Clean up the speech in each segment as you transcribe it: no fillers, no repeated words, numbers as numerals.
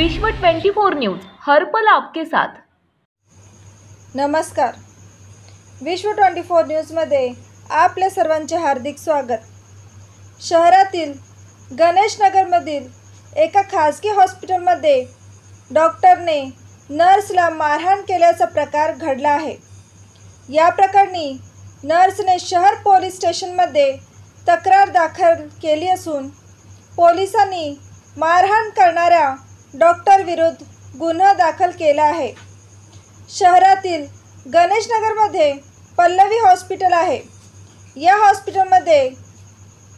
विश्व 24 न्यूज हर पल आपके साथ। नमस्कार, विश्व 24 न्यूजमध्ये आपल्या सर्वांचे हार्दिक स्वागत। शहरातील गणेश नगरमधील एका खासगी हॉस्पिटलमध्ये डॉक्टरने नर्सला मारहाण केल्याचा प्रकार घडला आहे। या प्रकरणी नर्सने शहर पोलीस स्टेशनमध्ये तक्रार दाखल केली असून पोलिसांनी मारहाण करणाऱ्या डॉक्टर विरुद्ध गुन्हा दाखल केला आहे। शहरातील गणेश नगरमध्ये पल्लवी हॉस्पिटल आहे। या हॉस्पिटलमध्ये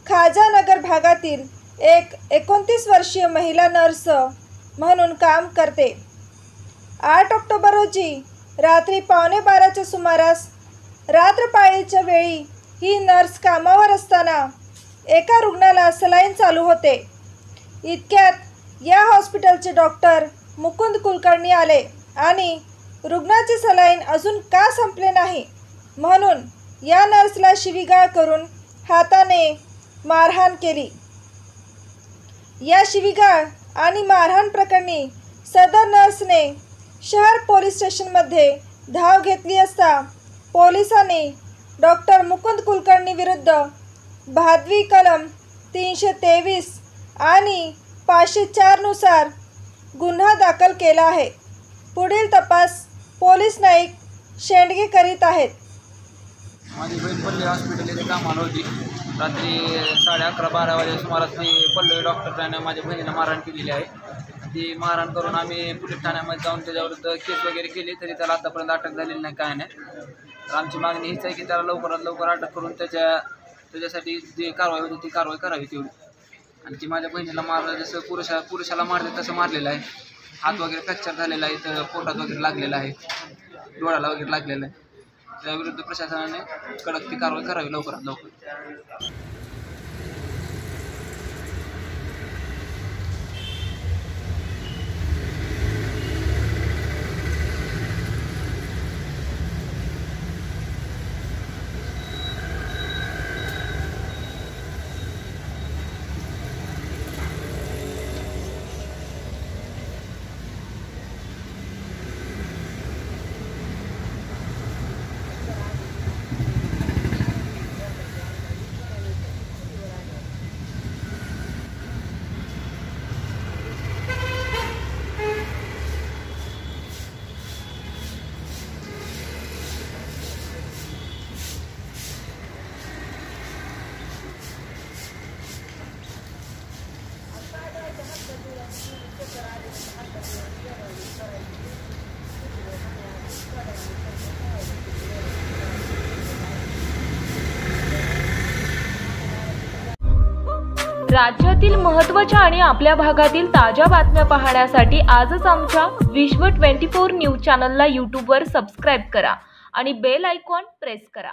खाजा नगर भागातील एक 29 वर्षीय महिला नर्स म्हणून काम करते। 8 ऑक्टोबर रोजी रात्री 11:15च्या सुमारास रात्रपाळीच्या वेळी ही नर्स कामावर असताना एका रुग्णाला सलाईन चालू होते। इतक्यात या हॉस्पिटलचे डॉक्टर मुकुंद कुलकर्णी आले आणि रुग्णाचे सलाईन अजून का संपले नाही म्हणून या नर्सला शिवीगाळ करून हाताने मारहाण केली। या शिवीगाळ आणि मारहाण प्रकरणी सदर नर्सने शहर पोलीस स्टेशनमध्ये धाव घेतली असता पोलिसांनी डॉक्टर मुकुंद कुलकर्णी विरुद्ध भादवी कलम 323 आणि 504 नुसार गुन्हा दाखल केला आहे। पुढील तपास पोलीस नाईक शेंडगे करीत आहेत। माझी बहीण पल्लवी हॉस्पिटल येथे कामाला होती। रात्री 11:30-12 वाजे सुमारास ती पल्लवी डॉक्टरने माझ्या बहिणीला मारहाण केलेली आहे। ती मारहाण करून आम्ही पोलीस ठाण्यामध्ये जाऊन त्याच्याविरुद्ध केस वगैरे केली, तरी त्याला आतापर्यंत अटक झालेली नाही, काय नाही। तर आमची मागणी हीच आहे की त्याला लवकरात लवकर अटक करून त्याच्यासाठी जी कारवाई होती ती कारवाई करावी तेवढी। आणि ती माझ्या बहिणीला मारलं जसं पुरुषाला मारले तसं मारलेलं आहे। हात वगैरे फ्रॅक्चर झालेला आहे, तर पोटात वगैरे लागलेला आहे, डोळ्याला वगैरे लागलेलं आहे। त्याविरुद्ध प्रशासनाने कडक ती कारवाई करावी लवकरात लवकर। राज्यातील महत्त्वाच्या आणि आपल्या भागातील ताज्या बातम्या पाहण्यासाठी आजच आमच्या विश्व 24 न्यूज चॅनलला यूट्यूबवर सबस्क्राईब करा आणि बेल आयकॉन प्रेस करा।